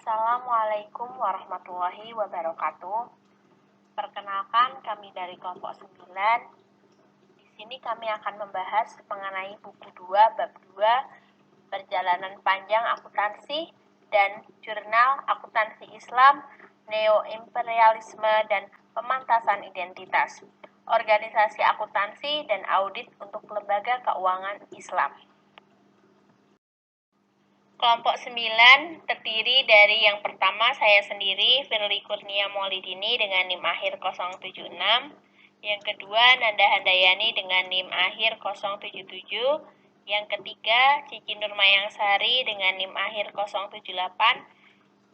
Assalamualaikum warahmatullahi wabarakatuh. Perkenalkan, kami dari kelompok 9. Di sini kami akan membahas mengenai buku 2 bab 2 Perjalanan Panjang Akuntansi dan Jurnal Akuntansi Islam, Neo-Imperialisme dan Pemantasan Identitas, Organisasi Akuntansi dan Audit untuk Lembaga Keuangan Islam. Kelompok 9 terdiri dari yang pertama saya sendiri, Firly Kurnia Maulidini dengan NIM akhir 076. Yang kedua, Nanda Handayani dengan NIM akhir 077. Yang ketiga, Cici Nurmayangsari dengan NIM akhir 078.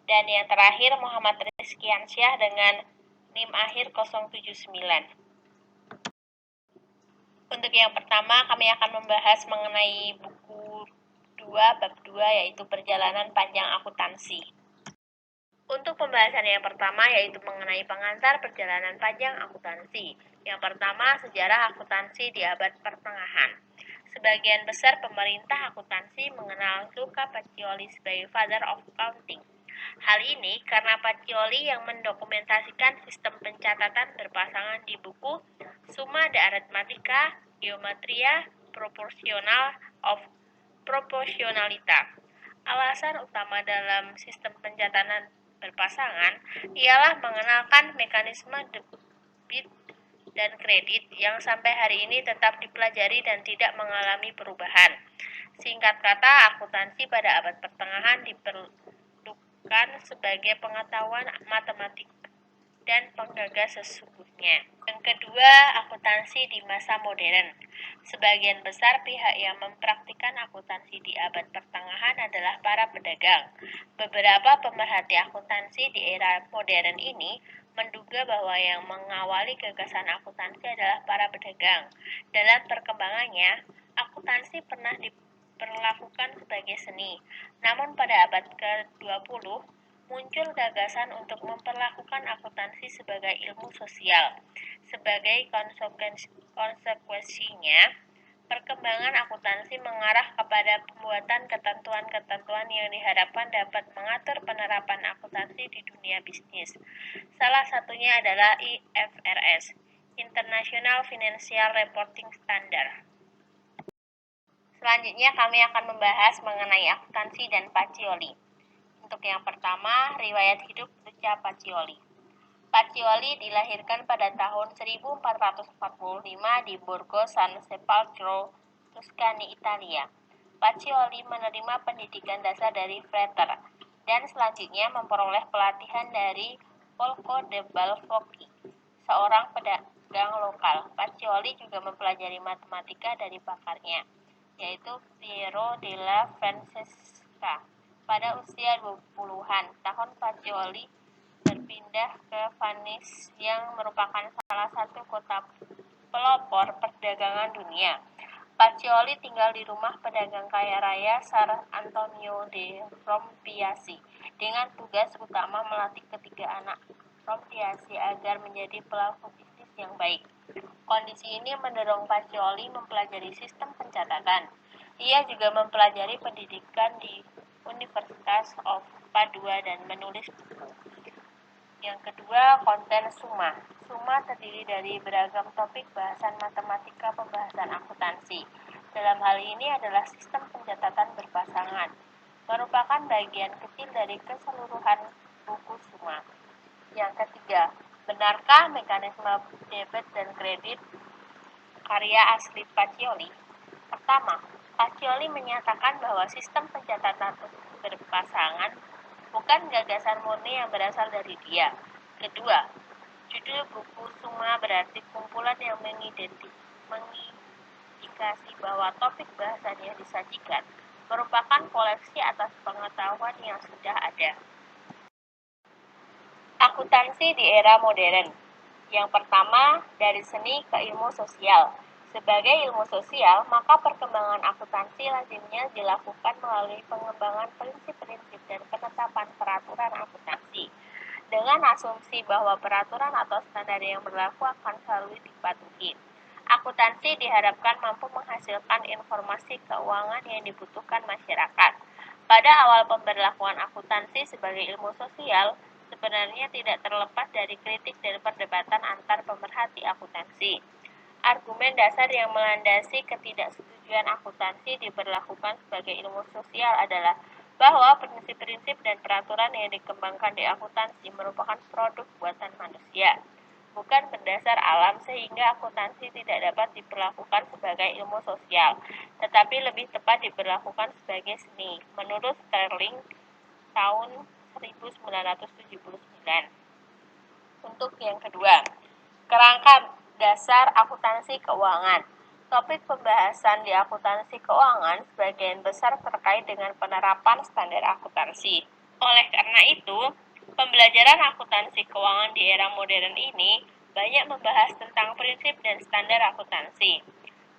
Dan yang terakhir, Muhammad Rizkiansyah dengan NIM akhir 079. Untuk yang pertama, kami akan membahas mengenai buku 2 bab 2 yaitu Perjalanan Panjang Akuntansi. Untuk pembahasan yang pertama yaitu mengenai pengantar perjalanan panjang akuntansi. Yang pertama, sejarah akuntansi di abad pertengahan. Sebagian besar pemerintah akuntansi mengenal Luca Pacioli sebagai Father of Accounting. Hal ini karena Pacioli yang mendokumentasikan sistem pencatatan berpasangan di buku Summa de Arithmetica, Geometria Proporsionalita. Alasan utama dalam sistem pencatatan berpasangan ialah mengenalkan mekanisme debit dan kredit yang sampai hari ini tetap dipelajari dan tidak mengalami perubahan. Singkat kata, akuntansi pada abad pertengahan diperlukan sebagai pengetahuan matematik dan penggagas sesungguhnya. Yang kedua, akuntansi di masa modern. Sebagian besar pihak yang mempraktikkan akuntansi di abad pertengahan adalah para pedagang. Beberapa pemerhati akuntansi di era modern ini menduga bahwa yang mengawali gagasan akuntansi adalah para pedagang. Dalam perkembangannya, akuntansi pernah diperlakukan sebagai seni. Namun pada abad ke-20, muncul gagasan untuk memperlakukan akuntansi sebagai ilmu sosial. Sebagai konsekuensinya, perkembangan akuntansi mengarah kepada pembuatan ketentuan-ketentuan yang diharapkan dapat mengatur penerapan akuntansi di dunia bisnis. Salah satunya adalah IFRS, International Financial Reporting Standard. Selanjutnya kami akan membahas mengenai akuntansi dan Pacioli. Untuk yang pertama, riwayat hidup Luca Pacioli. Pacioli dilahirkan pada tahun 1445 di Borgo San Sepolcro, Tuscany, Italia. Pacioli menerima pendidikan dasar dari Frater dan selanjutnya memperoleh pelatihan dari Folco de Balfocchi, seorang pedagang lokal. Pacioli juga mempelajari matematika dari pakarnya, yaitu Piero della Francesca. Pada usia 20-an tahun, Pacioli berpindah ke Venice yang merupakan salah satu kota pelopor perdagangan dunia. Pacioli tinggal di rumah pedagang kaya raya Sir Antonio de Rompiasi dengan tugas utama melatih ketiga anak Rompiasi agar menjadi pelaku bisnis yang baik. Kondisi ini mendorong Pacioli mempelajari sistem pencatatan. Ia juga mempelajari pendidikan di Universitas of Padua dan menulis buku. Yang kedua, konten Summa. Summa terdiri dari beragam topik bahasan matematika pembahasan akuntansi. Dalam hal ini adalah sistem pencatatan berpasangan, merupakan bagian kecil dari keseluruhan buku Summa. Yang ketiga, benarkah mekanisme debit dan kredit karya asli Pacioli? Pertama, Pacioli menyatakan bahwa sistem pencatatan berpasangan bukan gagasan murni yang berasal dari dia. Kedua, judul buku Summa berarti kumpulan yang mengindikasi bahwa topik bahasan yang disajikan merupakan koleksi atas pengetahuan yang sudah ada. Akuntansi di era modern. Yang pertama, dari seni ke ilmu sosial. Sebagai ilmu sosial, maka perkembangan akuntansi lazimnya dilakukan melalui pengembangan prinsip-prinsip dan penetapan peraturan akuntansi, dengan asumsi bahwa peraturan atau standar yang berlaku akan selalu dipatuhi. Akuntansi diharapkan mampu menghasilkan informasi keuangan yang dibutuhkan masyarakat. Pada awal pemberlakuan akuntansi sebagai ilmu sosial, sebenarnya tidak terlepas dari kritik dan perdebatan antar pemerhati akuntansi. Argumen dasar yang melandasi ketidaksetujuan akuntansi diberlakukan sebagai ilmu sosial adalah bahwa prinsip-prinsip dan peraturan yang dikembangkan di akuntansi merupakan produk buatan manusia, bukan berdasar alam, sehingga akuntansi tidak dapat diperlakukan sebagai ilmu sosial, tetapi lebih tepat diberlakukan sebagai seni, menurut Sterling tahun 1979. Untuk yang kedua, kerangka dasar akuntansi keuangan. Topik pembahasan di akuntansi keuangan sebagian besar terkait dengan penerapan standar akuntansi. Oleh karena itu, pembelajaran akuntansi keuangan di era modern ini banyak membahas tentang prinsip dan standar akuntansi.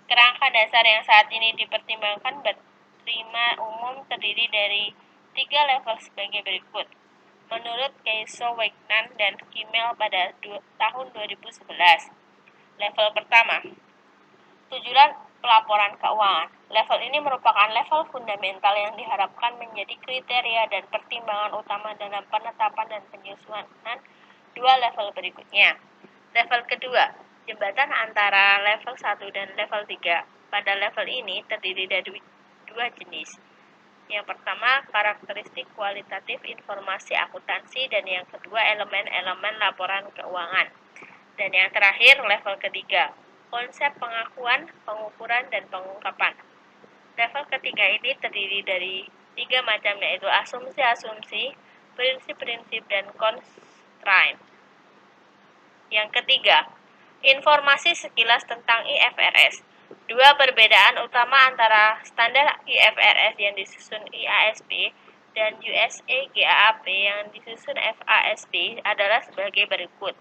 Kerangka dasar yang saat ini dipertimbangkan berterima umum terdiri dari 3 level sebagai berikut. Menurut Keiso Wegnan dan Kimmel pada tahun 2011. Level pertama, tujuan pelaporan keuangan. Level ini merupakan level fundamental yang diharapkan menjadi kriteria dan pertimbangan utama dalam penetapan dan penyusunan 2 level berikutnya. Level kedua, jembatan antara level 1 dan level 3. Pada level ini terdiri dari 2 jenis. Yang pertama, karakteristik kualitatif informasi akuntansi, dan yang kedua, elemen-elemen laporan keuangan. Dan yang terakhir, level ketiga, konsep pengakuan, pengukuran, dan pengungkapan. Level ketiga ini terdiri dari 3 macam, yaitu asumsi-asumsi, prinsip-prinsip, dan constraint. Yang ketiga, informasi sekilas tentang IFRS. 2 perbedaan utama antara standar IFRS yang disusun IASB dan USA GAAP yang disusun FASB adalah sebagai berikut.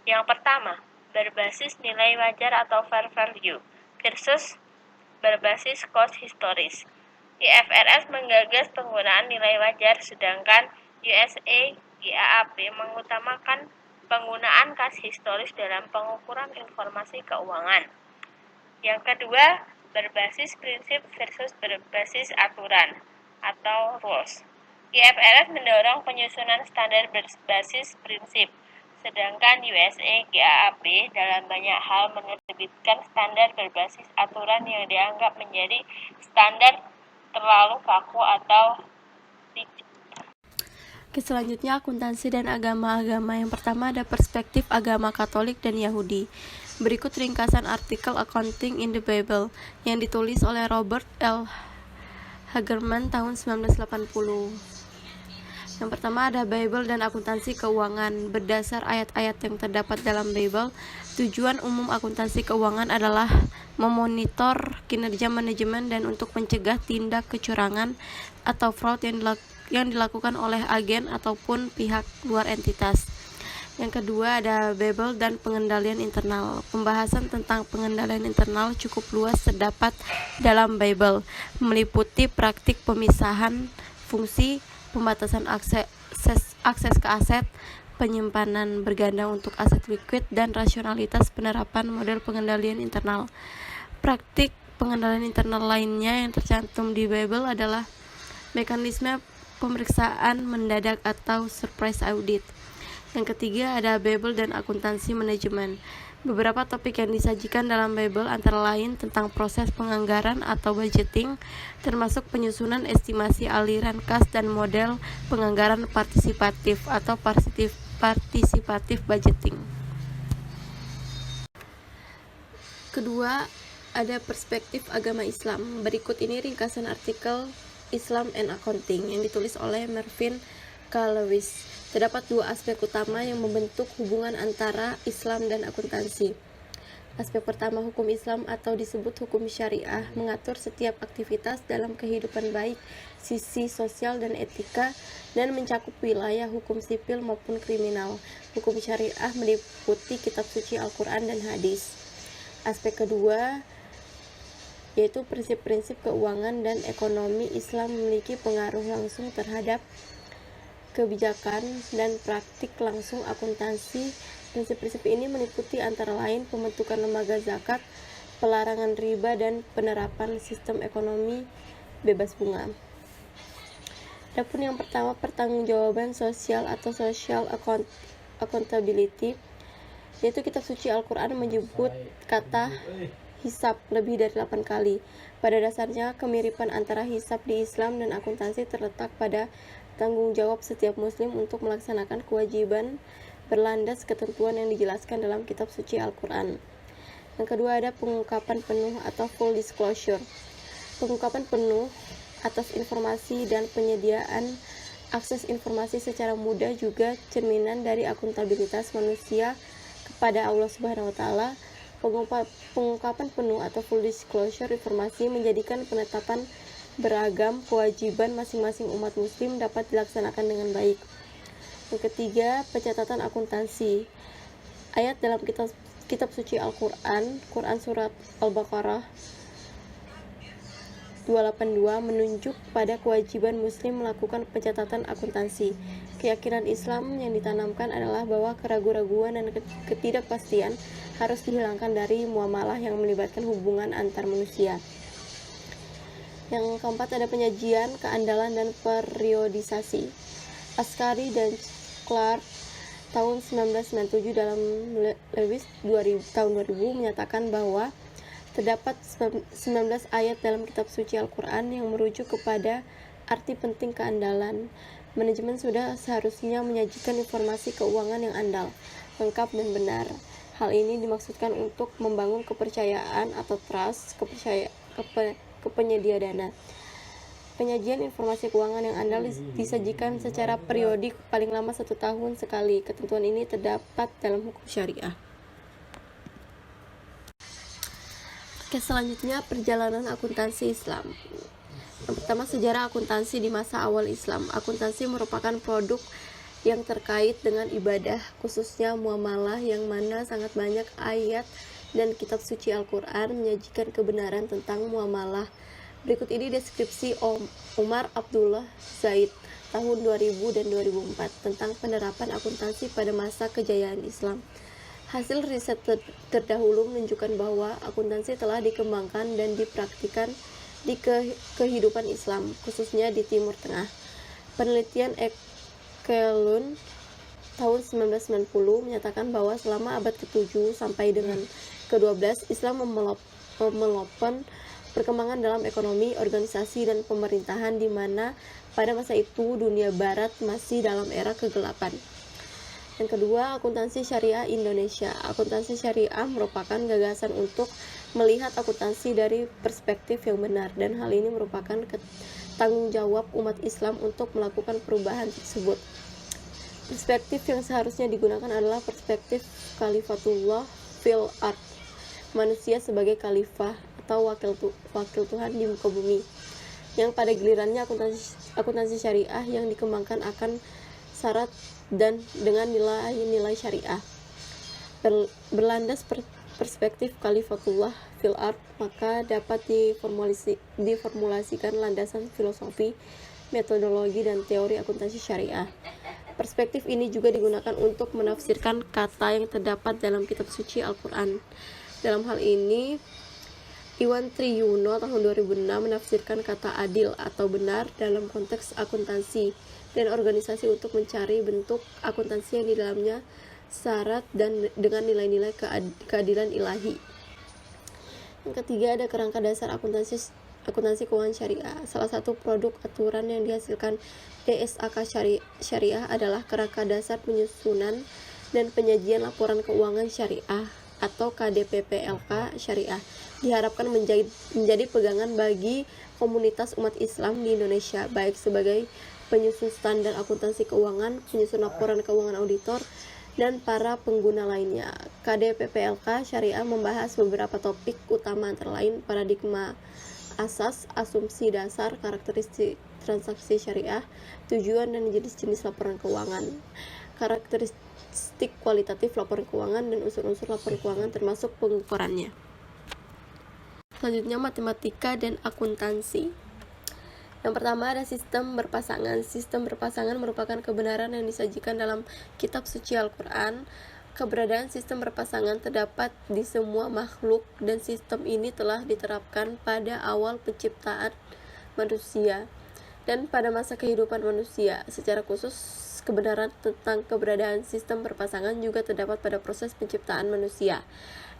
Yang pertama, berbasis nilai wajar atau fair value versus berbasis cost historis. IFRS menggagas penggunaan nilai wajar, sedangkan USA GAAP mengutamakan penggunaan kas historis dalam pengukuran informasi keuangan. Yang kedua, berbasis prinsip versus berbasis aturan atau rules. IFRS mendorong penyusunan standar berbasis prinsip, sedangkan USA GAAP dalam banyak hal menerbitkan standar berbasis aturan yang dianggap menjadi standar terlalu kaku atau rigid. Selanjutnya, akuntansi dan agama-agama. Yang pertama ada perspektif agama Katolik dan Yahudi. Berikut ringkasan artikel Accounting in the Bible yang ditulis oleh Robert L. Hagerman tahun 1980. Yang pertama ada Bible dan akuntansi keuangan. Berdasar ayat-ayat yang terdapat dalam Bible, tujuan umum akuntansi keuangan adalah memonitor kinerja manajemen dan untuk mencegah tindak kecurangan atau fraud yang dilakukan oleh agen ataupun pihak luar entitas. Yang kedua ada Bible dan pengendalian internal. Pembahasan tentang pengendalian internal cukup luas terdapat dalam Bible, meliputi praktik pemisahan fungsi, pembatasan akses ke aset, penyimpanan berganda untuk aset liquid, dan rasionalitas penerapan model pengendalian internal. Praktik pengendalian internal lainnya yang tercantum di Bible adalah mekanisme pemeriksaan mendadak atau surprise audit. Yang ketiga ada Bible dan akuntansi manajemen. Beberapa topik yang disajikan dalam Bible antara lain tentang proses penganggaran atau budgeting, termasuk penyusunan estimasi aliran kas dan model penganggaran partisipatif atau partisipatif budgeting. Kedua, ada perspektif agama Islam. Berikut ini ringkasan artikel Islam and Accounting yang ditulis oleh Mervyn K. Lewis. Terdapat 2 aspek utama yang membentuk hubungan antara Islam dan akuntansi. Aspek pertama, hukum Islam atau disebut hukum syariah mengatur setiap aktivitas dalam kehidupan baik sisi sosial dan etika dan mencakup wilayah hukum sipil maupun kriminal. Hukum syariah meliputi kitab suci Al-Quran dan hadis. Aspek kedua yaitu prinsip-prinsip keuangan dan ekonomi Islam memiliki pengaruh langsung terhadap kebijakan dan praktik langsung akuntansi. Prinsip-prinsip ini meliputi antara lain pembentukan lembaga zakat, pelarangan riba, dan penerapan sistem ekonomi bebas bunga. Adapun yang pertama, pertanggungjawaban sosial atau social accountability, yaitu kitab suci Al-Quran menyebut kata hisab lebih dari 8 kali. Pada dasarnya, kemiripan antara hisab di Islam dan akuntansi terletak pada tanggung jawab setiap muslim untuk melaksanakan kewajiban berlandas ketentuan yang dijelaskan dalam kitab suci Al-Quran. Yang kedua ada pengungkapan penuh atau full disclosure. Pengungkapan penuh atas informasi dan penyediaan akses informasi secara mudah juga cerminan dari akuntabilitas manusia kepada Allah Subhanahu wa taala. Pengungkapan penuh atau full disclosure informasi menjadikan penetapan beragam kewajiban masing-masing umat muslim dapat dilaksanakan dengan baik. Yang ketiga, pencatatan akuntansi. Ayat dalam kitab suci Al-Quran, Quran surat Al-Baqarah 282 menunjuk pada kewajiban muslim melakukan pencatatan akuntansi. Keyakinan Islam yang ditanamkan adalah bahwa keraguan-raguan dan ketidakpastian harus dihilangkan dari muamalah yang melibatkan hubungan antar manusia. Yang keempat ada penyajian, keandalan, dan periodisasi. Askari dan Clark tahun 1997 dalam Lewis tahun 2000 menyatakan bahwa terdapat 19 ayat dalam kitab suci Al-Quran yang merujuk kepada arti penting keandalan. Manajemen sudah seharusnya menyajikan informasi keuangan yang andal, lengkap, dan benar. Hal ini dimaksudkan untuk membangun kepercayaan atau trust ke penyedia dana. Penyajian informasi keuangan yang andal disajikan secara periodik paling lama 1 tahun sekali. Ketentuan ini terdapat dalam hukum syariah. Selanjutnya, perjalanan akuntansi Islam. Yang pertama, sejarah akuntansi di masa awal Islam. Akuntansi merupakan produk yang terkait dengan ibadah, khususnya muamalah, yang mana sangat banyak ayat dan kitab suci Al-Quran menyajikan kebenaran tentang muamalah. Berikut ini deskripsi Umar Abdullah Zaid tahun 2000 dan 2004 tentang penerapan akuntansi pada masa kejayaan Islam. Hasil riset terdahulu menunjukkan bahwa akuntansi telah dikembangkan dan dipraktikkan di kehidupan Islam, khususnya di Timur Tengah. Penelitian Ekelund tahun 1990 menyatakan bahwa selama abad ke-7 sampai dengan ke-12, Islam memelopon perkembangan dalam ekonomi, organisasi, dan pemerintahan, di mana pada masa itu dunia barat masih dalam era kegelapan. Yang kedua, akuntansi syariah Indonesia. Akuntansi syariah merupakan gagasan untuk melihat akuntansi dari perspektif yang benar, dan hal ini merupakan tanggung jawab umat Islam untuk melakukan perubahan tersebut. Perspektif yang seharusnya digunakan adalah perspektif Khalifatullah fil ard, manusia sebagai khalifah atau wakil Tuhan di muka bumi, yang pada gilirannya akuntansi syariah yang dikembangkan akan syarat dan dengan nilai-nilai syariah. Berlandas perspektif Khalifatullah fil ard, maka dapat diformulasikan landasan filosofi, metodologi, dan teori akuntansi syariah. Perspektif ini juga digunakan untuk menafsirkan kata yang terdapat dalam kitab suci Al-Quran. Dalam hal ini, Iwan Triyuno tahun 2006 menafsirkan kata adil atau benar dalam konteks akuntansi dan organisasi untuk mencari bentuk akuntansi yang di dalamnya syarat dan dengan nilai-nilai keadilan ilahi. Yang ketiga ada kerangka dasar akuntansi keuangan syariah. Salah satu produk aturan yang dihasilkan DSAK syariah adalah kerangka dasar penyusunan dan penyajian laporan keuangan syariah atau KDPPLK syariah. Diharapkan menjadi pegangan bagi komunitas umat Islam di Indonesia, baik sebagai penyusun standar akuntansi keuangan, penyusun laporan keuangan auditor, dan para pengguna lainnya. KDPPLK syariah membahas beberapa topik utama, antara lain paradigma asas, asumsi dasar, karakteristik transaksi syariah, tujuan dan jenis-jenis laporan keuangan, karakteristik kualitatif laporan keuangan, dan unsur-unsur laporan keuangan termasuk pengukurannya. Selanjutnya, matematika dan akuntansi. Yang pertama ada sistem berpasangan. Sistem berpasangan merupakan kebenaran yang disajikan dalam kitab suci Al-Quran. Keberadaan sistem berpasangan terdapat di semua makhluk, dan sistem ini telah diterapkan pada awal penciptaan manusia. dan pada masa kehidupan manusia. Secara khusus, kebenaran tentang keberadaan sistem berpasangan juga terdapat pada proses penciptaan manusia.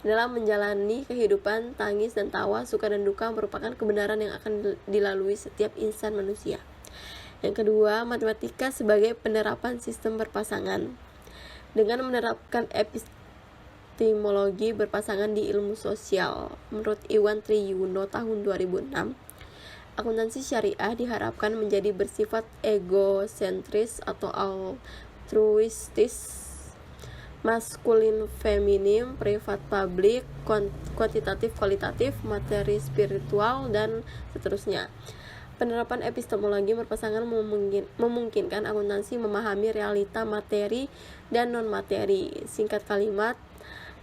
Dalam menjalani kehidupan, tangis dan tawa, suka dan duka merupakan kebenaran yang akan dilalui setiap insan manusia. Yang kedua, matematika sebagai penerapan sistem berpasangan. Dengan menerapkan epistemologi berpasangan di ilmu sosial, menurut Iwan Triyuno tahun 2006, akuntansi syariah diharapkan menjadi bersifat egosentris atau altruistis, maskulin feminim, privat publik, kuantitatif kualitatif, materi spiritual, dan seterusnya. Penerapan epistemologi berpasangan memungkinkan akuntansi memahami realita materi dan non-materi. Singkat kalimat,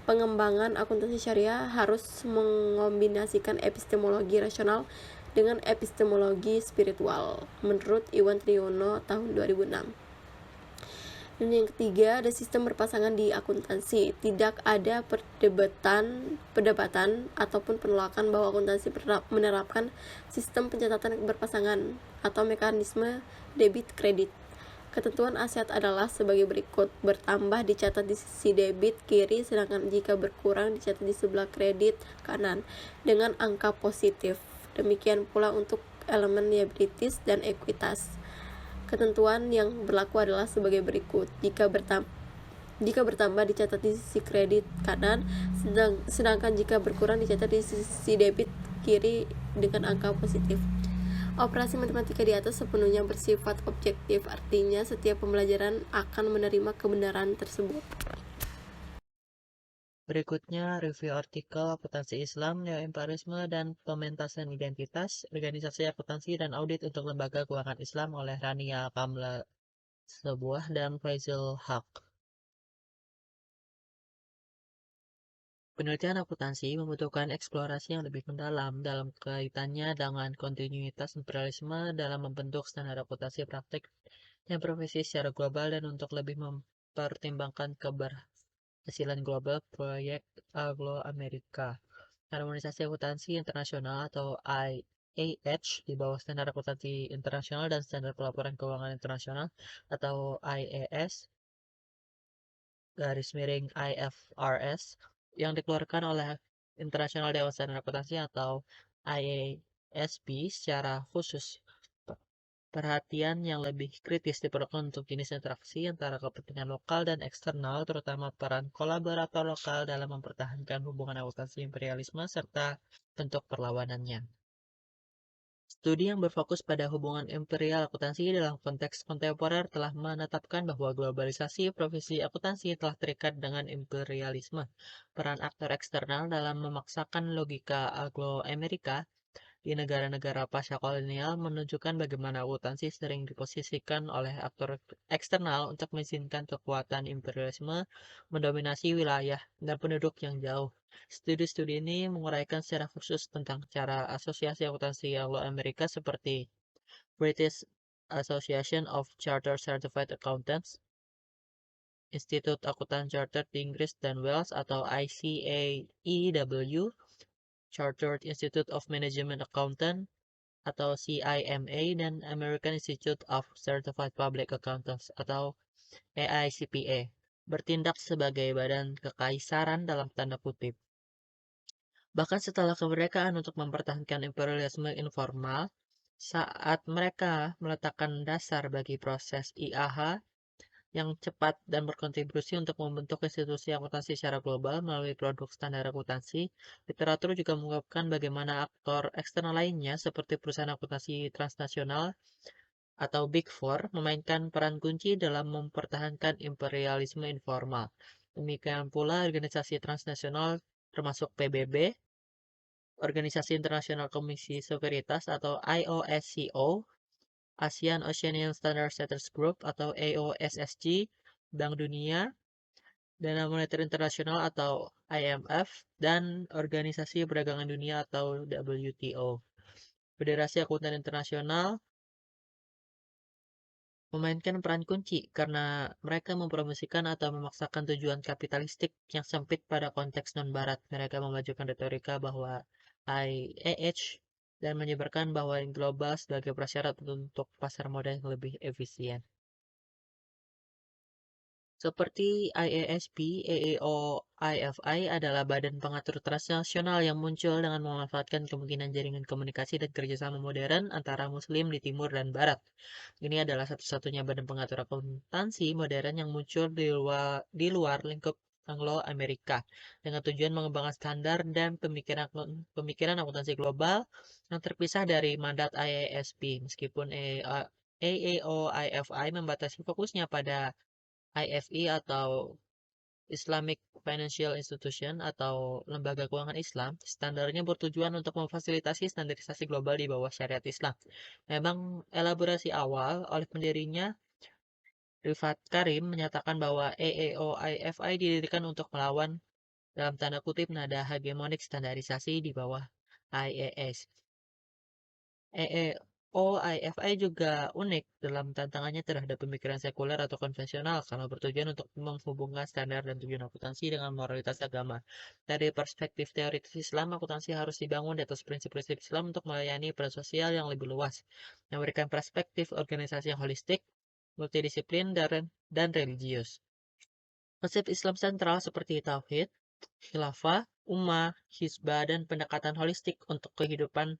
pengembangan akuntansi syariah harus mengombinasikan epistemologi rasional dengan epistemologi spiritual, menurut Iwan Triono tahun 2006. Dan yang ketiga, ada sistem berpasangan di akuntansi. Tidak ada perdebatan ataupun penolakan bahwa akuntansi menerapkan sistem pencatatan berpasangan atau mekanisme debit kredit. Ketentuan aset adalah sebagai berikut: bertambah dicatat di sisi debit kiri, sedangkan jika berkurang dicatat di sebelah kredit kanan dengan angka positif. Demikian pula untuk elemen liabilities dan ekuitas. Ketentuan yang berlaku adalah sebagai berikut: jika bertambah dicatat di sisi kredit kanan, sedangkan jika berkurang dicatat di sisi debit kiri dengan angka positif. Operasi matematika di atas sepenuhnya bersifat objektif, artinya setiap pembelajaran akan menerima kebenaran tersebut. Berikutnya, review artikel akuntansi Islam, neo-empirisme, dan pementasan identitas, organisasi akuntansi dan audit untuk lembaga keuangan Islam oleh Rania Kamla Sebuah dan Faisal Haq. Penelitian akuntansi membutuhkan eksplorasi yang lebih mendalam dalam kaitannya dengan kontinuitas imperialisme dalam membentuk standar akuntansi praktik yang profesi secara global dan untuk lebih mempertimbangkan keberhasilan global proyek Anglo-Amerika. Harmonisasi Akuntansi Internasional atau IAH di bawah Standar Akuntansi Internasional dan Standar Pelaporan Keuangan Internasional atau IAS _IFRS yang dikeluarkan oleh International Dewan Standar Akuntansi atau IASB secara khusus. Perhatian yang lebih kritis diperlukan untuk jenis interaksi antara kepentingan lokal dan eksternal, terutama peran kolaborator lokal dalam mempertahankan hubungan akuntansi imperialisme serta bentuk perlawanannya. Studi yang berfokus pada hubungan imperial akuntansi dalam konteks kontemporer telah menetapkan bahwa globalisasi profesi akuntansi telah terikat dengan imperialisme. Peran aktor eksternal dalam memaksakan logika Anglo-Amerika di negara-negara pasca kolonial menunjukkan bagaimana akuntansi sering diposisikan oleh aktor eksternal untuk mengizinkan kekuatan imperialisme mendominasi wilayah dan penduduk yang jauh. Studi-studi ini menguraikan secara khusus tentang cara asosiasi akuntansi Anglo-Amerika seperti British Association of Chartered Certified Accountants, Institut Akuntan Chartered di Inggris dan Wales atau ICAEW, Chartered Institute of Management Accountant atau CIMA, dan American Institute of Certified Public Accountants atau AICPA, bertindak sebagai badan kekaisaran dalam tanda kutip. Bahkan setelah kemerdekaan untuk mempertahankan imperialisme informal, saat mereka meletakkan dasar bagi proses IAH yang cepat dan berkontribusi untuk membentuk institusi akuntansi secara global melalui produk standar akuntansi, literatur juga mengungkapkan bagaimana aktor eksternal lainnya seperti perusahaan akuntansi transnasional atau Big Four memainkan peran kunci dalam mempertahankan imperialisme informal. Demikian pula organisasi transnasional termasuk PBB, Organisasi Internasional Komisi Sekuritas atau IOSCO, ASEAN Oceanian Standard Setters Group atau AOSSG, Bank Dunia, Dana Moneter Internasional atau IMF, dan Organisasi Perdagangan Dunia atau WTO. Federasi Akuntan Internasional memainkan peran kunci karena mereka mempromosikan atau memaksakan tujuan kapitalistik yang sempit pada konteks non-barat. Mereka memajukan retorika bahwa IAH dan menyebarkan bahwa global sebagai prasyarat untuk pasar modal yang lebih efisien. Seperti IASP, EEO, IFI adalah badan pengatur transnasional yang muncul dengan memanfaatkan kemungkinan jaringan komunikasi dan kerjasama modern antara Muslim di timur dan barat. Ini adalah satu-satunya badan pengatur akuntansi modern yang muncul di luar lingkup Anglo-Amerika dengan tujuan mengembangkan standar dan pemikiran akuntansi global yang terpisah dari mandat IASP. Meskipun EEO, IFI membatasi fokusnya pada IFI atau Islamic Financial Institution atau lembaga keuangan Islam, standarnya bertujuan untuk memfasilitasi standarisasi global di bawah syariat Islam. Memang elaborasi awal oleh pendirinya, Rifat Karim, menyatakan bahwa EEOIFI didirikan untuk melawan dalam tanda kutip nada hegemonik standarisasi di bawah IAS. EEOIFI juga unik dalam tantangannya terhadap pemikiran sekuler atau konvensional karena bertujuan untuk menghubungkan standar dan tujuan akuntansi dengan moralitas agama. Dari perspektif teoritis Islam, akuntansi harus dibangun di atas prinsip-prinsip Islam untuk melayani peran sosial yang lebih luas, memberikan perspektif organisasi yang holistik, multidisiplin, dan religius. Konsep Islam sentral seperti tauhid, khilafah, ummah, hizbah, dan pendekatan holistik untuk kehidupan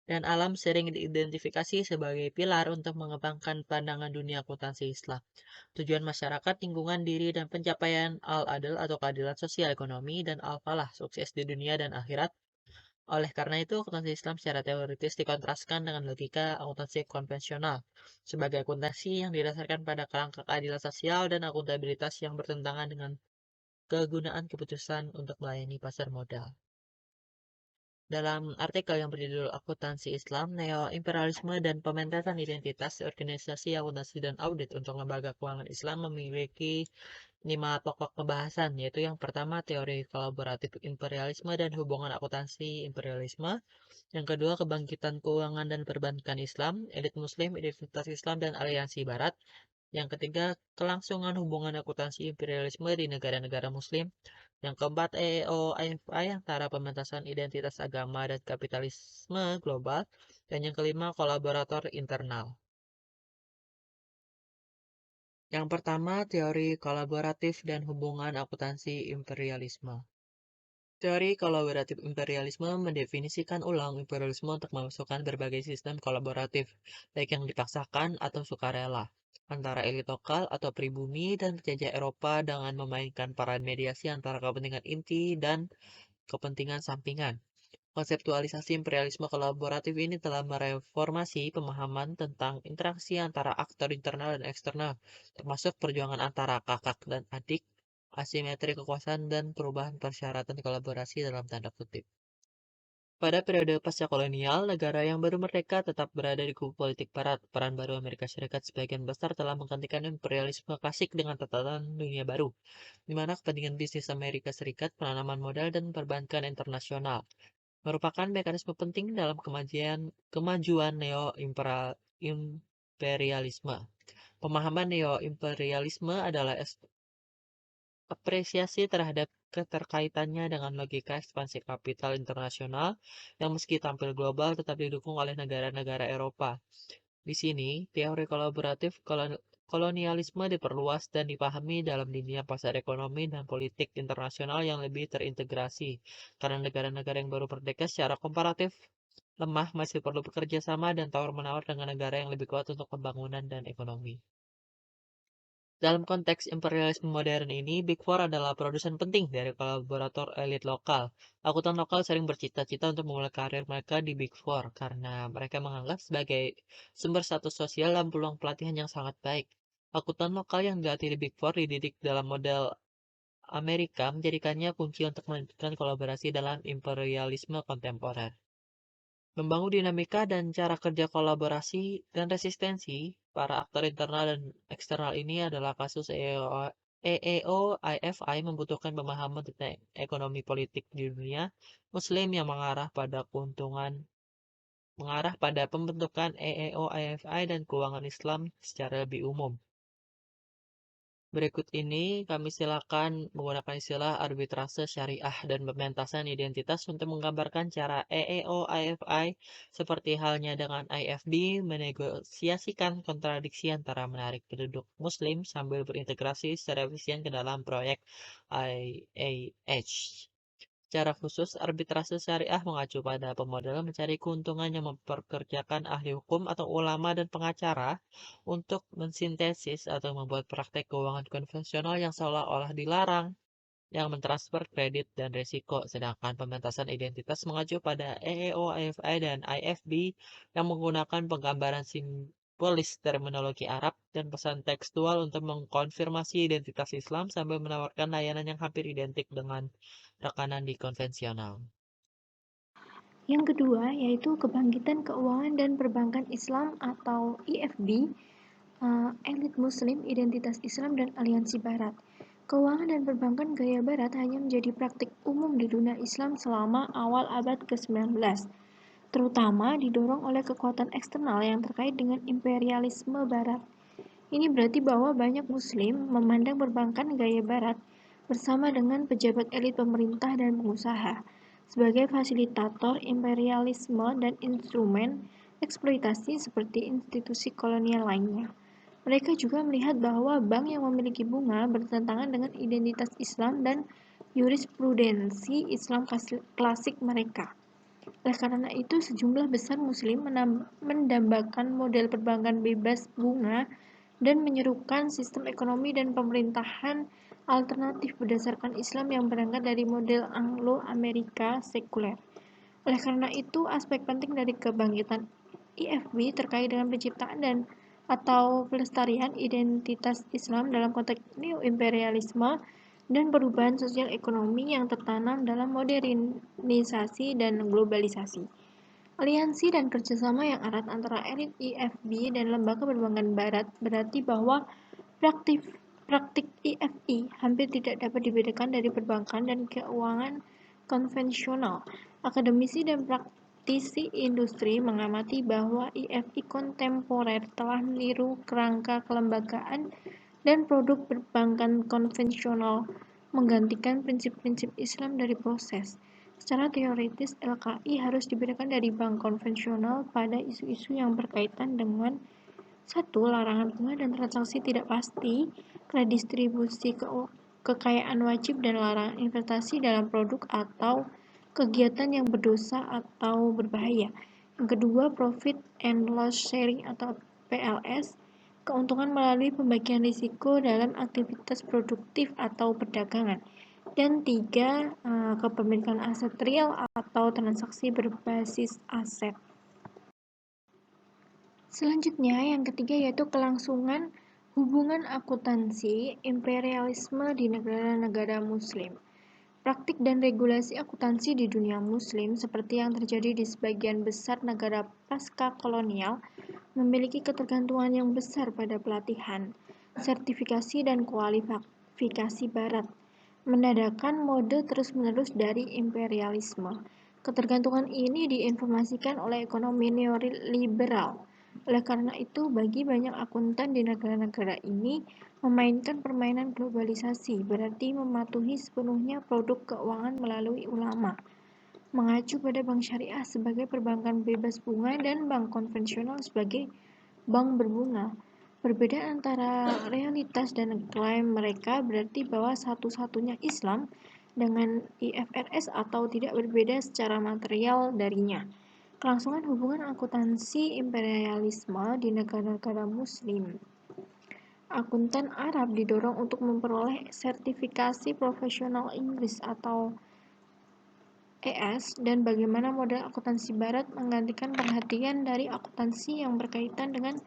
dan alam sering diidentifikasi sebagai pilar untuk mengembangkan pandangan dunia akuntansi Islam. Tujuan masyarakat, lingkungan diri, dan pencapaian al-adl atau keadilan sosial ekonomi dan al-falah, sukses di dunia dan akhirat. Oleh karena itu, akuntansi Islam secara teoritis dikontraskan dengan logika akuntansi konvensional sebagai akuntansi yang didasarkan pada kerangka keadilan sosial dan akuntabilitas yang bertentangan dengan kegunaan keputusan untuk melayani pasar modal. Dalam artikel yang berjudul Akuntansi Islam, Neo-Imperialisme dan Pementasan Identitas, Organisasi Akuntansi dan Audit untuk Lembaga Keuangan Islam memiliki 5 pokok pembahasan, yaitu yang pertama teori kolaboratif imperialisme dan hubungan akuntansi imperialisme, yang kedua kebangkitan keuangan dan perbankan Islam, elit muslim, identitas Islam, dan aliansi barat, yang ketiga kelangsungan hubungan akuntansi imperialisme di negara-negara muslim, yang keempat, EEO-IFI antara pementasan identitas agama dan kapitalisme global. Dan yang kelima, kolaborator internal. Yang pertama, teori kolaboratif dan hubungan akuntansi imperialisme. Teori kolaboratif imperialisme mendefinisikan ulang imperialisme untuk memasukkan berbagai sistem kolaboratif, baik yang dipaksakan atau sukarela, antara elit lokal atau pribumi dan penjajah Eropa dengan memainkan peran mediasi antara kepentingan inti dan kepentingan sampingan. Konseptualisasi imperialisme kolaboratif ini telah mereformasi pemahaman tentang interaksi antara aktor internal dan eksternal, termasuk perjuangan antara kakak dan adik, asimetri kekuasaan, dan perubahan persyaratan kolaborasi dalam tanda kutip. Pada periode pasca kolonial, negara yang baru merdeka tetap berada di kubu politik barat. Peran baru Amerika Serikat sebagian besar telah menggantikan imperialisme klasik dengan tatanan dunia baru, di mana kepentingan bisnis Amerika Serikat, penanaman modal, dan perbankan internasional merupakan mekanisme penting dalam kemajuan neo-imperialisme. Pemahaman neo-imperialisme adalah apresiasi terhadap keterkaitannya dengan logika ekspansi kapital internasional yang meski tampil global tetap didukung oleh negara-negara Eropa. Di sini, teori kolaboratif kolonialisme diperluas dan dipahami dalam dunia pasar ekonomi dan politik internasional yang lebih terintegrasi, karena negara-negara yang baru merdeka secara komparatif lemah masih perlu bekerja sama dan tawar-menawar dengan negara yang lebih kuat untuk pembangunan dan ekonomi. Dalam konteks imperialisme modern ini, Big Four adalah produsen penting dari kolaborator elit lokal. Akuntan lokal sering bercita-cita untuk memulai karir mereka di Big Four karena mereka menganggap sebagai sumber status sosial dan peluang pelatihan yang sangat baik. Akuntan lokal yang dilatih di Big Four dididik dalam model Amerika menjadikannya kunci untuk melanjutkan kolaborasi dalam imperialisme kontemporer. Membangun dinamika dan cara kerja kolaborasi dan resistensi para aktor internal dan eksternal ini adalah kasus EEO IFI membutuhkan pemahaman tentang ekonomi politik di dunia Muslim yang mengarah pada pembentukan EEO IFI dan keuangan Islam secara lebih umum. Berikut ini kami silakan menggunakan istilah arbitrase syariah dan pementasan identitas untuk menggambarkan cara EEO IFI seperti halnya dengan IFB menegosiasikan kontradiksi antara menarik penduduk muslim sambil berintegrasi secara efisien ke dalam proyek IAH. Secara khusus, arbitrase syariah mengacu pada pemodal mencari keuntungan yang memperkerjakan ahli hukum atau ulama dan pengacara untuk mensintesis atau membuat praktek keuangan konvensional yang seolah-olah dilarang, yang mentransfer kredit dan risiko, sedangkan pementasan identitas mengacu pada EEO, IFI, dan IFB yang menggunakan penggambaran simbolis terminologi Arab dan pesan tekstual untuk mengkonfirmasi identitas Islam sambil menawarkan layanan yang hampir identik dengan rekanan di konvensional. Yang kedua yaitu Kebangkitan Keuangan dan Perbankan Islam atau IFB, Elit Muslim, Identitas Islam, dan Aliansi Barat. Keuangan dan perbankan gaya Barat hanya menjadi praktik umum di dunia Islam selama awal abad ke-19, terutama didorong oleh kekuatan eksternal yang terkait dengan imperialisme Barat. Ini berarti bahwa banyak Muslim memandang perbankan gaya Barat bersama dengan pejabat elit pemerintah dan pengusaha sebagai fasilitator imperialisme dan instrumen eksploitasi seperti institusi kolonial lainnya. Mereka juga melihat bahwa bank yang memiliki bunga bertentangan dengan identitas Islam dan jurisprudensi Islam klasik mereka. Oleh karena itu, sejumlah besar Muslim mendambakan model perbankan bebas bunga dan menyerukan sistem ekonomi dan pemerintahan alternatif berdasarkan Islam yang berangkat dari model Anglo-Amerika sekuler. Oleh karena itu, aspek penting dari kebangkitan IFB terkait dengan penciptaan dan atau pelestarian identitas Islam dalam konteks neo-imperialisme dan perubahan sosial ekonomi yang tertanam dalam modernisasi dan globalisasi. Aliansi dan kerjasama yang erat antara elit IFB dan lembaga perbankan Barat berarti bahwa praktik IFI hampir tidak dapat dibedakan dari perbankan dan keuangan konvensional. Akademisi dan praktisi industri mengamati bahwa IFI kontemporer telah meniru kerangka kelembagaan dan produk perbankan konvensional, menggantikan prinsip-prinsip Islam dari proses. Secara teoritis, LKI harus dibedakan dari bank konvensional pada isu-isu yang berkaitan dengan 1. Larangan bunga dan transaksi tidak pasti, redistribusi kekayaan wajib dan larangan investasi dalam produk atau kegiatan yang berdosa atau berbahaya. Yang kedua, profit and loss sharing atau PLS, keuntungan melalui pembagian risiko dalam aktivitas produktif atau perdagangan. Dan 3, kepemilikan aset real atau transaksi berbasis aset. Selanjutnya, yang ketiga yaitu kelangsungan hubungan akuntansi imperialisme di negara-negara Muslim. Praktik dan regulasi akuntansi di dunia Muslim, seperti yang terjadi di sebagian besar negara pasca kolonial, memiliki ketergantungan yang besar pada pelatihan, sertifikasi, dan kualifikasi Barat, menandakan mode terus-menerus dari imperialisme. Ketergantungan ini diinformasikan oleh ekonomi neoliberal. Oleh karena itu, bagi banyak akuntan di negara-negara ini, memainkan permainan globalisasi berarti mematuhi sepenuhnya produk keuangan melalui ulama, mengacu pada bank syariah sebagai perbankan bebas bunga dan bank konvensional sebagai bank berbunga. Perbedaan antara realitas dan klaim mereka berarti bahwa satu-satunya Islam dengan IFRS atau tidak berbeda secara material darinya. Kelangsungan hubungan akuntansi imperialisme di negara-negara Muslim. Akuntan Arab didorong untuk memperoleh sertifikasi profesional Inggris atau ES dan bagaimana model akuntansi Barat menggantikan perhatian dari akuntansi yang berkaitan dengan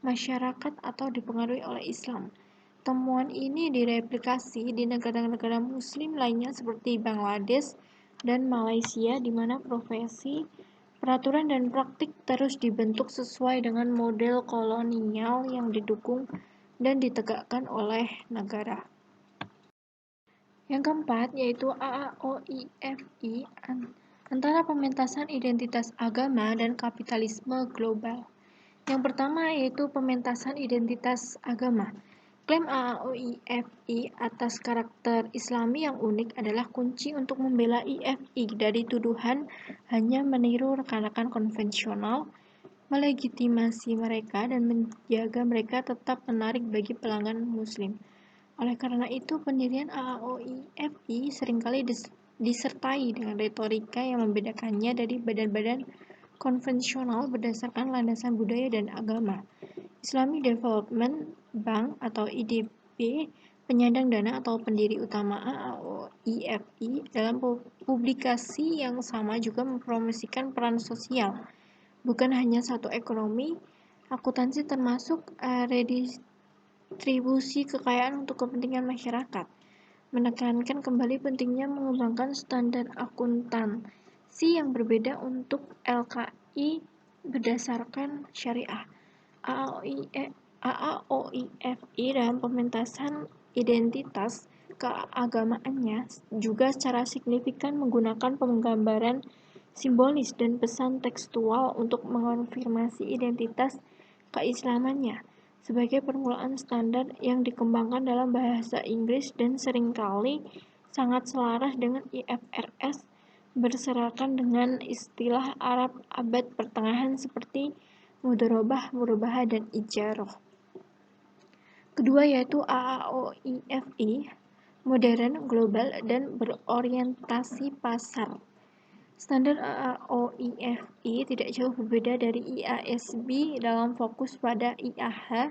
masyarakat atau dipengaruhi oleh Islam. Temuan ini direplikasi di negara-negara Muslim lainnya seperti Bangladesh dan Malaysia, di mana profesi, peraturan, dan praktik terus dibentuk sesuai dengan model kolonial yang didukung dan ditegakkan oleh negara. Yang keempat yaitu AAOIFI, antara pementasan identitas agama dan kapitalisme global. Yang pertama yaitu pementasan identitas agama. Klaim AAOIFI atas karakter Islami yang unik adalah kunci untuk membela IFI dari tuduhan hanya meniru rekan-rekan konvensional, melegitimasi mereka, dan menjaga mereka tetap menarik bagi pelanggan Muslim. Oleh karena itu, pendirian AAOIFI seringkali disertai dengan retorika yang membedakannya dari badan-badan konvensional berdasarkan landasan budaya dan agama. Islamic Development Bank atau IDB, penyandang dana atau pendiri utama AAOIFI, dalam publikasi yang sama juga mempromosikan peran sosial, bukan hanya satu ekonomi, akuntansi termasuk redistribusi kekayaan untuk kepentingan masyarakat, menekankan kembali pentingnya mengembangkan standar akuntansi yang berbeda untuk LKI berdasarkan syariah. AAOIFI dalam pementasan identitas keagamaannya juga secara signifikan menggunakan penggambaran simbolis dan pesan tekstual untuk mengonfirmasi identitas keislamannya sebagai permulaan standar yang dikembangkan dalam bahasa Inggris dan seringkali sangat selaras dengan IFRS, berserakan dengan istilah Arab abad pertengahan seperti mudharabah, murabahah, dan ijarah. Kedua yaitu AAOIFI, modern, global, dan berorientasi pasar. Standar AAOIFI tidak jauh berbeda dari IASB dalam fokus pada IAH,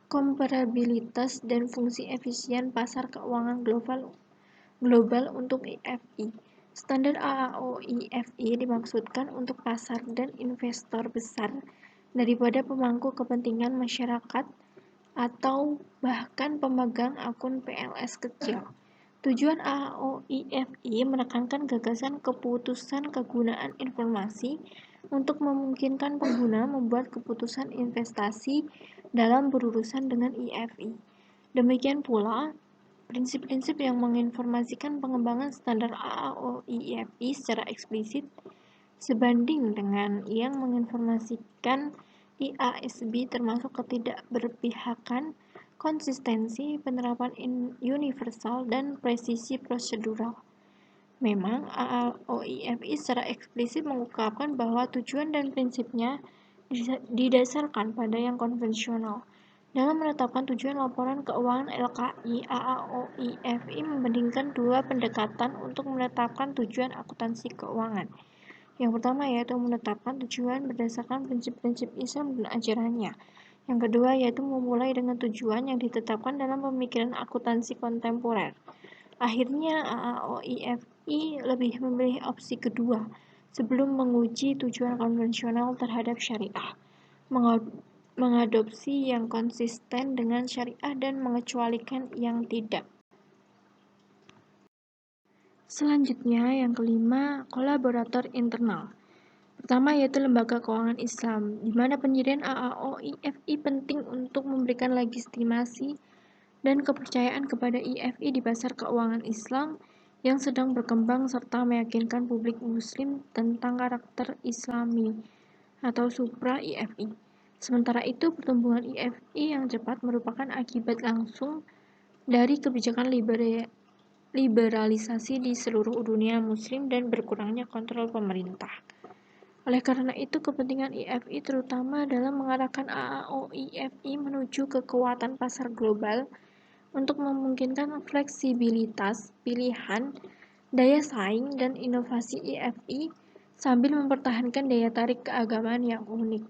komparabilitas, dan fungsi efisien pasar keuangan global untuk IFI. Standar AAOIFI dimaksudkan untuk pasar dan investor besar daripada pemangku kepentingan masyarakat atau bahkan pemegang akun PLS kecil. Tujuan AAOIFI menekankan gagasan keputusan kegunaan informasi untuk memungkinkan pengguna membuat keputusan investasi dalam berurusan dengan IFI. Demikian pula, prinsip-prinsip yang menginformasikan pengembangan standar AAOIFI secara eksplisit sebanding dengan yang menginformasikan IASB, termasuk ketidakberpihakan, konsistensi, penerapan universal, dan presisi prosedural. Memang AAOIFI secara eksplisit mengungkapkan bahwa tujuan dan prinsipnya didasarkan pada yang konvensional. Dalam menetapkan tujuan laporan keuangan LKI, AAOIFI membandingkan dua pendekatan untuk menetapkan tujuan akuntansi keuangan. Yang pertama yaitu menetapkan tujuan berdasarkan prinsip-prinsip Islam dan ajarannya. Yang kedua yaitu memulai dengan tujuan yang ditetapkan dalam pemikiran akuntansi kontemporer. Akhirnya AAOIFI lebih memilih opsi kedua sebelum menguji tujuan konvensional terhadap syariah, mengadopsi yang konsisten dengan syariah dan mengecualikan yang tidak. Selanjutnya, yang kelima, kolaborator internal. Pertama yaitu lembaga keuangan Islam, di mana pendirian AAOIFI penting untuk memberikan legitimasi dan kepercayaan kepada IFI di pasar keuangan Islam yang sedang berkembang serta meyakinkan publik Muslim tentang karakter Islami atau supra IFI. Sementara itu, pertumbuhan IFI yang cepat merupakan akibat langsung dari kebijakan liberalisasi di seluruh dunia Muslim dan berkurangnya kontrol pemerintah. Oleh karena itu, kepentingan IFI terutama dalam mengarahkan AAOIFI menuju kekuatan pasar global untuk memungkinkan fleksibilitas pilihan, daya saing, dan inovasi IFI sambil mempertahankan daya tarik keagamaan yang unik.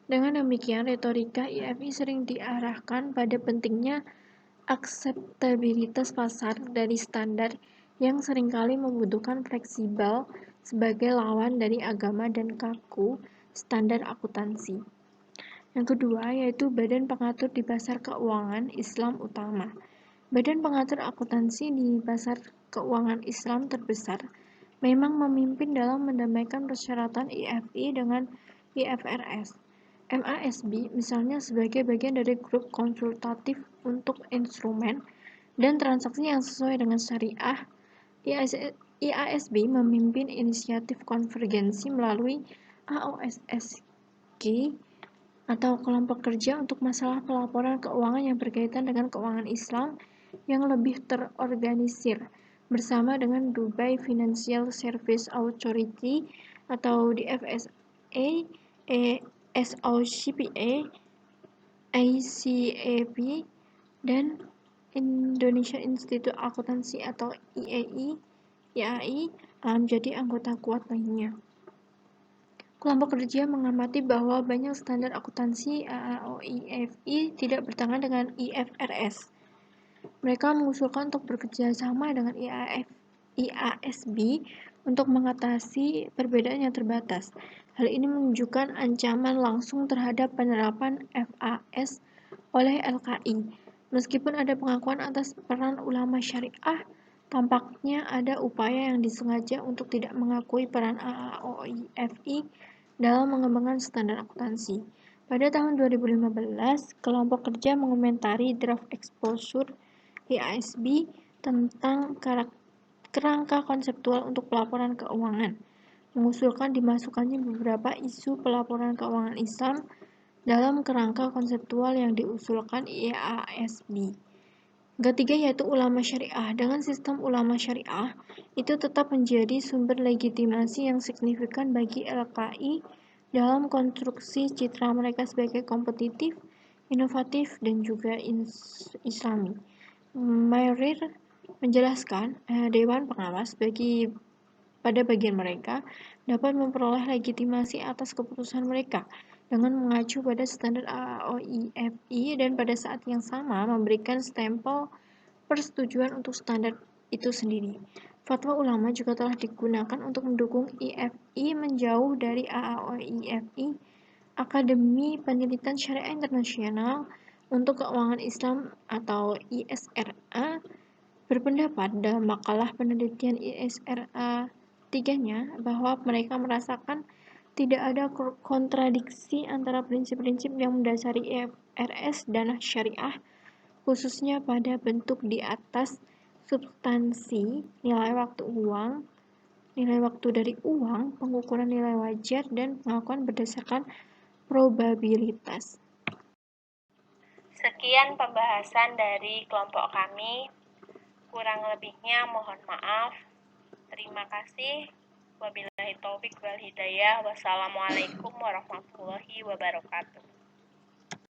Dengan demikian, retorika IFI sering diarahkan pada pentingnya akseptabilitas pasar dari standar yang seringkali membutuhkan fleksibel sebagai lawan dari agama dan kaku standar akuntansi. Yang kedua yaitu Badan Pengatur di Pasar Keuangan Islam Utama. Badan pengatur akuntansi di pasar keuangan Islam terbesar memang memimpin dalam mendamaikan persyaratan IFI dengan IFRS. MASB misalnya sebagai bagian dari grup konsultatif untuk instrumen dan transaksi yang sesuai dengan syariah. IASB memimpin inisiatif konvergensi melalui AOSSG atau kelompok kerja untuk masalah pelaporan keuangan yang berkaitan dengan keuangan Islam yang lebih terorganisir bersama dengan Dubai Financial Service Authority atau DFSA, SOCPA, ICAP, dan Indonesia Institute Akuntansi atau IAI menjadi anggota kuat lainnya. Kelompok kerja mengamati bahwa banyak standar akuntansi AAOIFI tidak bertentangan dengan IFRS. Mereka mengusulkan untuk bekerja sama dengan IASB untuk mengatasi perbedaan yang terbatas. Hal ini menunjukkan ancaman langsung terhadap penerapan FAS oleh LKI. Meskipun ada pengakuan atas peran ulama syariah, tampaknya ada upaya yang disengaja untuk tidak mengakui peran AAOIFI dalam mengembangkan standar akuntansi. Pada tahun 2015, kelompok kerja mengomentari draft exposure IASB tentang kerangka konseptual untuk pelaporan keuangan, mengusulkan dimasukkannya beberapa isu pelaporan keuangan Islam dalam kerangka konseptual yang diusulkan IASB. Ketiga yaitu ulama syariah. Dengan sistem ulama syariah, itu tetap menjadi sumber legitimasi yang signifikan bagi LKI dalam konstruksi citra mereka sebagai kompetitif, inovatif, dan juga islami. Mayrir menjelaskan, Dewan Pengawas pada bagian mereka dapat memperoleh legitimasi atas keputusan mereka dengan mengacu pada standar AAOIFI dan pada saat yang sama memberikan stempel persetujuan untuk standar itu sendiri. Fatwa ulama juga telah digunakan untuk mendukung IFI menjauh dari AAOIFI. Akademi Penelitian Syariah Internasional untuk Keuangan Islam atau ISRA berpendapat dalam makalah penelitian ISRA 3-nya bahwa mereka merasakan tidak ada kontradiksi antara prinsip-prinsip yang mendasari IFRS dan syariah, khususnya pada bentuk di atas substansi, nilai waktu dari uang, pengukuran nilai wajar, dan pengakuan berdasarkan probabilitas. Sekian pembahasan dari kelompok kami. Kurang lebihnya mohon maaf. Terima kasih. Wabillahi taufik wal hidayah. Wassalamualaikum warahmatullahi wabarakatuh.